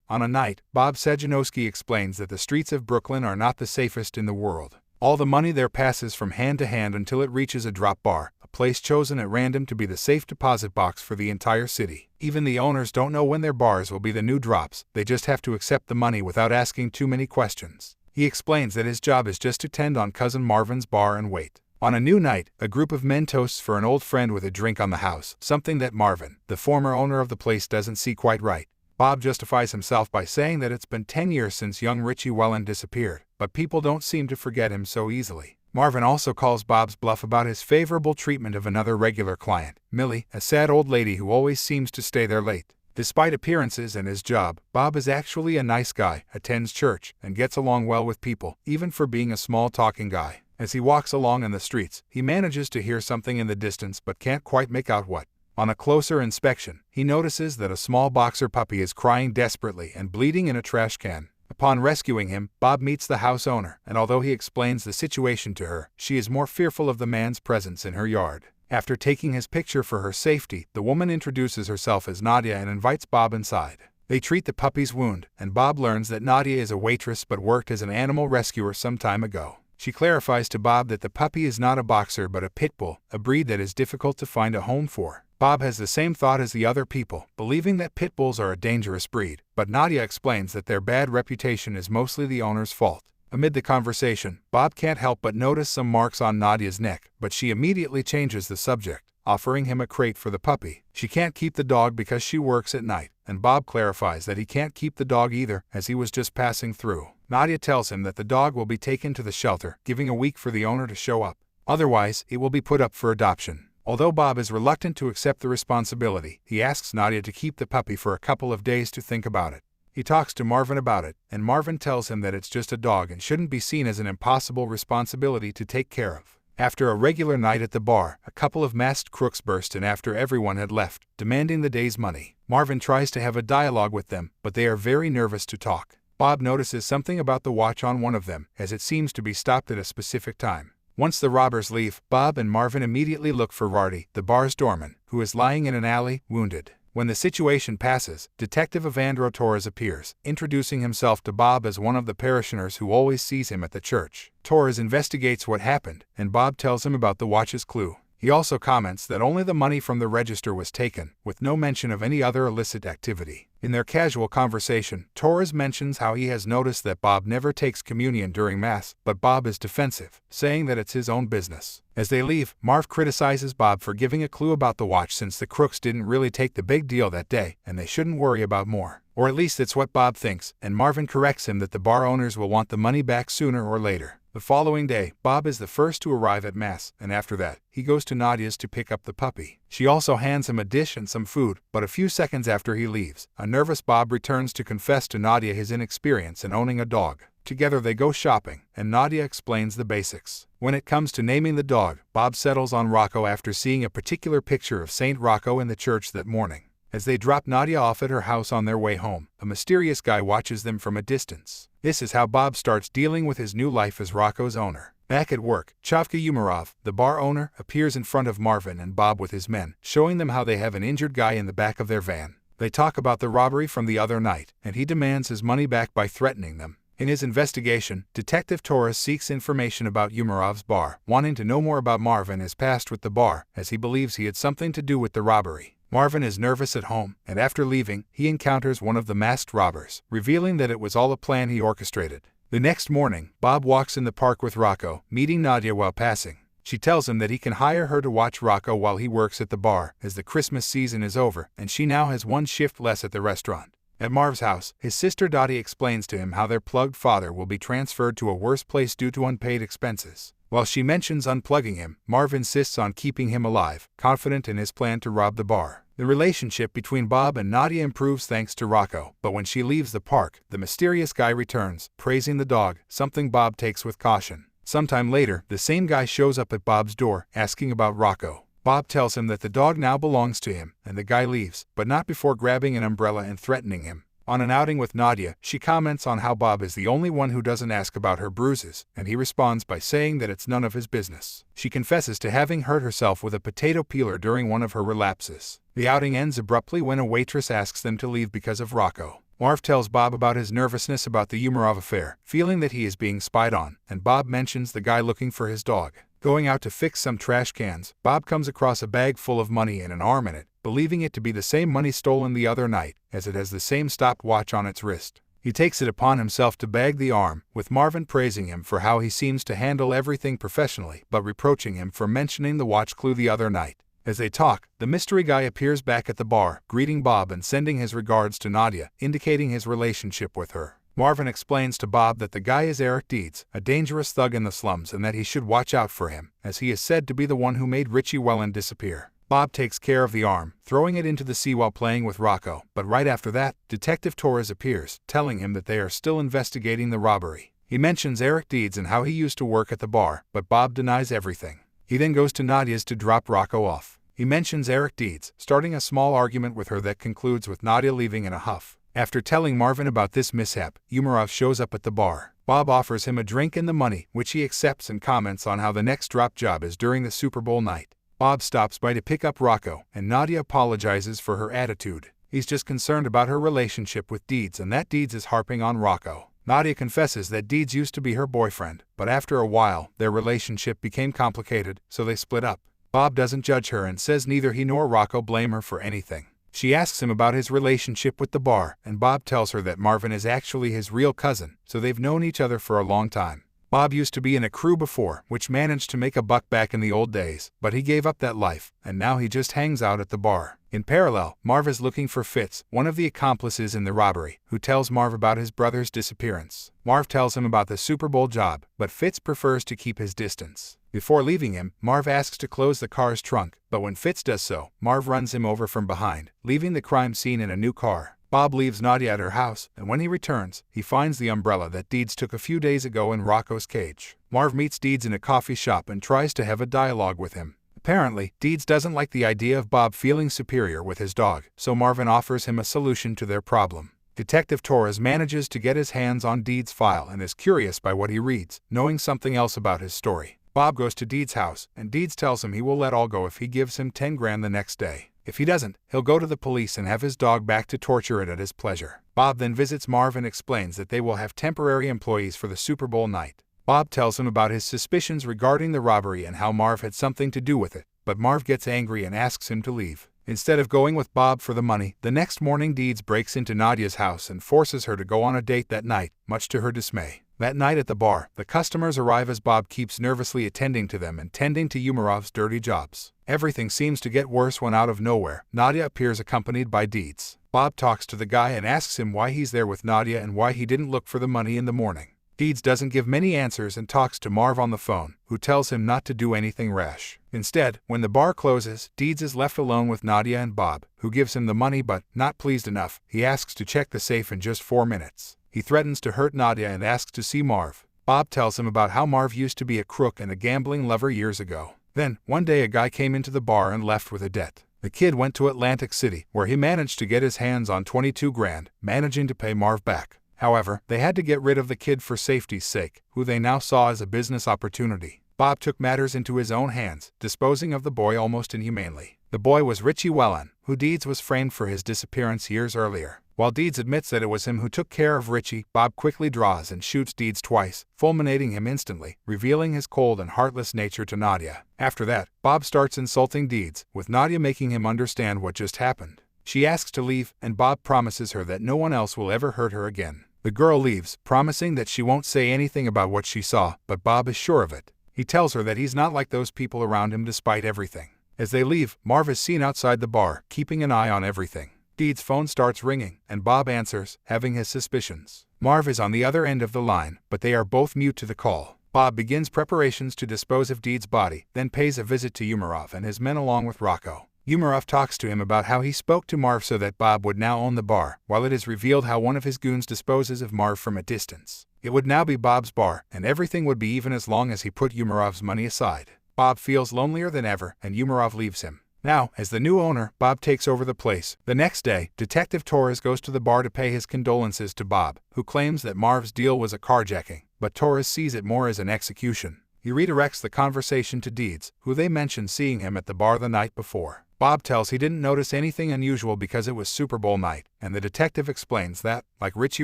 On a night, Bob Sajanowski explains that the streets of Brooklyn are not the safest in the world. All the money there passes from hand to hand until it reaches a drop bar, a place chosen at random to be the safe deposit box for the entire city. Even the owners don't know when their bars will be the new drops, they just have to accept the money without asking too many questions. He explains that his job is just to tend on Cousin Marvin's bar and wait. On a new night, a group of men toasts for an old friend with a drink on the house, something that Marvin, the former owner of the place, doesn't see quite right. Bob justifies himself by saying that it's been 10 years since young Richie Wellen disappeared, but people don't seem to forget him so easily. Marvin also calls Bob's bluff about his favorable treatment of another regular client, Millie, a sad old lady who always seems to stay there late. Despite appearances and his job, Bob is actually a nice guy, attends church, and gets along well with people, even for being a small talking guy. As he walks along in the streets, he manages to hear something in the distance but can't quite make out what. On a closer inspection, he notices that a small boxer puppy is crying desperately and bleeding in a trash can. Upon rescuing him, Bob meets the house owner, and although he explains the situation to her, she is more fearful of the man's presence in her yard. After taking his picture for her safety, the woman introduces herself as Nadia and invites Bob inside. They treat the puppy's wound, and Bob learns that Nadia is a waitress but worked as an animal rescuer some time ago. She clarifies to Bob that the puppy is not a boxer but a pit bull, a breed that is difficult to find a home for. Bob has the same thought as the other people, believing that pit bulls are a dangerous breed, but Nadia explains that their bad reputation is mostly the owner's fault. Amid the conversation, Bob can't help but notice some marks on Nadia's neck, but she immediately changes the subject, offering him a crate for the puppy. She can't keep the dog because she works at night, and Bob clarifies that he can't keep the dog either, as he was just passing through. Nadia tells him that the dog will be taken to the shelter, giving a week for the owner to show up. Otherwise, it will be put up for adoption. Although Bob is reluctant to accept the responsibility, he asks Nadia to keep the puppy for a couple of days to think about it. He talks to Marvin about it, and Marvin tells him that it's just a dog and shouldn't be seen as an impossible responsibility to take care of. After a regular night at the bar, a couple of masked crooks burst in after everyone had left, demanding the day's money. Marvin tries to have a dialogue with them, but they are very nervous to talk. Bob notices something about the watch on one of them, as it seems to be stopped at a specific time. Once the robbers leave, Bob and Marvin immediately look for Vardy, the bar's doorman, who is lying in an alley, wounded. When the situation passes, Detective Evandro Torres appears, introducing himself to Bob as one of the parishioners who always sees him at the church. Torres investigates what happened, and Bob tells him about the watch's clue. He also comments that only the money from the register was taken, with no mention of any other illicit activity. In their casual conversation, Torres mentions how he has noticed that Bob never takes communion during Mass, but Bob is defensive, saying that it's his own business. As they leave, Marv criticizes Bob for giving a clue about the watch since the crooks didn't really take the big deal that day, and they shouldn't worry about more. Or at least it's what Bob thinks, and Marvin corrects him that the bar owners will want the money back sooner or later. The following day, Bob is the first to arrive at Mass, and after that, he goes to Nadia's to pick up the puppy. She also hands him a dish and some food, but a few seconds after he leaves, a nervous Bob returns to confess to Nadia his inexperience in owning a dog. Together they go shopping, and Nadia explains the basics. When it comes to naming the dog, Bob settles on Rocco after seeing a particular picture of Saint Rocco in the church that morning. As they drop Nadia off at her house on their way home, a mysterious guy watches them from a distance. This is how Bob starts dealing with his new life as Rocco's owner. Back at work, Chavka Umarov, the bar owner, appears in front of Marvin and Bob with his men, showing them how they have an injured guy in the back of their van. They talk about the robbery from the other night, and he demands his money back by threatening them. In his investigation, Detective Torres seeks information about Umarov's bar, wanting to know more about Marvin his past with the bar, as he believes he had something to do with the robbery. Marvin is nervous at home, and after leaving, he encounters one of the masked robbers, revealing that it was all a plan he orchestrated. The next morning, Bob walks in the park with Rocco, meeting Nadia while passing. She tells him that he can hire her to watch Rocco while he works at the bar, as the Christmas season is over, and she now has one shift less at the restaurant. At Marv's house, his sister Dottie explains to him how their plugged father will be transferred to a worse place due to unpaid expenses. While she mentions unplugging him, Marv insists on keeping him alive, confident in his plan to rob the bar. The relationship between Bob and Nadia improves thanks to Rocco, but when she leaves the park, the mysterious guy returns, praising the dog, something Bob takes with caution. Sometime later, the same guy shows up at Bob's door, asking about Rocco. Bob tells him that the dog now belongs to him, and the guy leaves, but not before grabbing an umbrella and threatening him. On an outing with Nadia, she comments on how Bob is the only one who doesn't ask about her bruises, and he responds by saying that it's none of his business. She confesses to having hurt herself with a potato peeler during one of her relapses. The outing ends abruptly when a waitress asks them to leave because of Rocco. Marv tells Bob about his nervousness about the Umarov affair, feeling that he is being spied on, and Bob mentions the guy looking for his dog. Going out to fix some trash cans, Bob comes across a bag full of money and an arm in it, believing it to be the same money stolen the other night, as it has the same stopwatch on its wrist. He takes it upon himself to bag the arm, with Marvin praising him for how he seems to handle everything professionally, but reproaching him for mentioning the watch clue the other night. As they talk, the mystery guy appears back at the bar, greeting Bob and sending his regards to Nadia, indicating his relationship with her. Marvin explains to Bob that the guy is Eric Deeds, a dangerous thug in the slums, and that he should watch out for him, as he is said to be the one who made Richie Wellen disappear. Bob takes care of the arm, throwing it into the sea while playing with Rocco, but right after that, Detective Torres appears, telling him that they are still investigating the robbery. He mentions Eric Deeds and how he used to work at the bar, but Bob denies everything. He then goes to Nadia's to drop Rocco off. He mentions Eric Deeds, starting a small argument with her that concludes with Nadia leaving in a huff. After telling Marvin about this mishap, Umarov shows up at the bar. Bob offers him a drink and the money, which he accepts, and comments on how the next drop job is during the Super Bowl night. Bob stops by to pick up Rocco, and Nadia apologizes for her attitude. He's just concerned about her relationship with Deeds and that Deeds is harping on Rocco. Nadia confesses that Deeds used to be her boyfriend, but after a while, their relationship became complicated, so they split up. Bob doesn't judge her and says neither he nor Rocco blame her for anything. She asks him about his relationship with the bar, and Bob tells her that Marvin is actually his real cousin, so they've known each other for a long time. Bob used to be in a crew before, which managed to make a buck back in the old days, but he gave up that life, and now he just hangs out at the bar. In parallel, Marv is looking for Fitz, one of the accomplices in the robbery, who tells Marv about his brother's disappearance. Marv tells him about the Super Bowl job, but Fitz prefers to keep his distance. Before leaving him, Marv asks to close the car's trunk, but when Fitz does so, Marv runs him over from behind, leaving the crime scene in a new car. Bob leaves Nadia at her house, and when he returns, he finds the umbrella that Deeds took a few days ago in Rocco's cage. Marv meets Deeds in a coffee shop and tries to have a dialogue with him. Apparently, Deeds doesn't like the idea of Bob feeling superior with his dog, so Marvin offers him a solution to their problem. Detective Torres manages to get his hands on Deeds' file and is curious by what he reads, knowing something else about his story. Bob goes to Deeds' house, and Deeds tells him he will let all go if he gives him 10 grand the next day. If he doesn't, he'll go to the police and have his dog back to torture it at his pleasure. Bob then visits Marv and explains that they will have temporary employees for the Super Bowl night. Bob tells him about his suspicions regarding the robbery and how Marv had something to do with it, but Marv gets angry and asks him to leave. Instead of going with Bob for the money, the next morning Deeds breaks into Nadia's house and forces her to go on a date that night, much to her dismay. That night at the bar, the customers arrive as Bob keeps nervously attending to them and tending to Umarov's dirty jobs. Everything seems to get worse when out of nowhere, Nadia appears accompanied by Deeds. Bob talks to the guy and asks him why he's there with Nadia and why he didn't look for the money in the morning. Deeds doesn't give many answers and talks to Marv on the phone, who tells him not to do anything rash. Instead, when the bar closes, Deeds is left alone with Nadia and Bob, who gives him the money but, not pleased enough, he asks to check the safe in just 4 minutes. He threatens to hurt Nadia and asks to see Marv. Bob tells him about how Marv used to be a crook and a gambling lover years ago. Then, one day a guy came into the bar and left with a debt. The kid went to Atlantic City, where he managed to get his hands on 22 grand, managing to pay Marv back. However, they had to get rid of the kid for safety's sake, who they now saw as a business opportunity. Bob took matters into his own hands, disposing of the boy almost inhumanely. The boy was Richie Wellen, who Deeds was framed for his disappearance years earlier. While Deeds admits that it was him who took care of Richie, Bob quickly draws and shoots Deeds twice, fulminating him instantly, revealing his cold and heartless nature to Nadia. After that, Bob starts insulting Deeds, with Nadia making him understand what just happened. She asks to leave, and Bob promises her that no one else will ever hurt her again. The girl leaves, promising that she won't say anything about what she saw, but Bob is sure of it. He tells her that he's not like those people around him despite everything. As they leave, Marv is seen outside the bar, keeping an eye on everything. Deeds' phone starts ringing, and Bob answers, having his suspicions. Marv is on the other end of the line, but they are both mute to the call. Bob begins preparations to dispose of Deeds' body, then pays a visit to Umarov and his men along with Rocco. Umarov talks to him about how he spoke to Marv so that Bob would now own the bar, while it is revealed how one of his goons disposes of Marv from a distance. It would now be Bob's bar, and everything would be even as long as he put Umarov's money aside. Bob feels lonelier than ever, and Umarov leaves him. Now, as the new owner, Bob takes over the place. The next day, Detective Torres goes to the bar to pay his condolences to Bob, who claims that Marv's deal was a carjacking, but Torres sees it more as an execution. He redirects the conversation to Deeds, who they mention seeing him at the bar the night before. Bob tells he didn't notice anything unusual because it was Super Bowl night, and the detective explains that, like Richie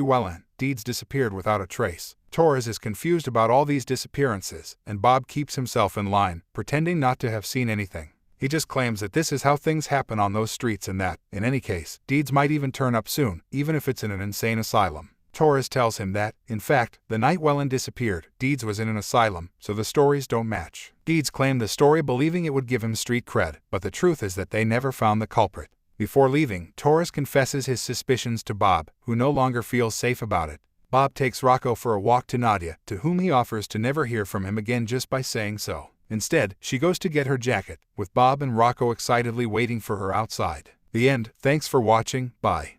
Wellen, Deeds disappeared without a trace. Torres is confused about all these disappearances, and Bob keeps himself in line, pretending not to have seen anything. He just claims that this is how things happen on those streets and that, in any case, Deeds might even turn up soon, even if it's in an insane asylum. Torres tells him that, in fact, the night Wellen disappeared, Deeds was in an asylum, so the stories don't match. Deeds claimed the story believing it would give him street cred, but the truth is that they never found the culprit. Before leaving, Torres confesses his suspicions to Bob, who no longer feels safe about it. Bob takes Rocco for a walk to Nadia, to whom he offers to never hear from him again just by saying so. Instead, she goes to get her jacket, with Bob and Rocco excitedly waiting for her outside. The end. Thanks for watching. Bye.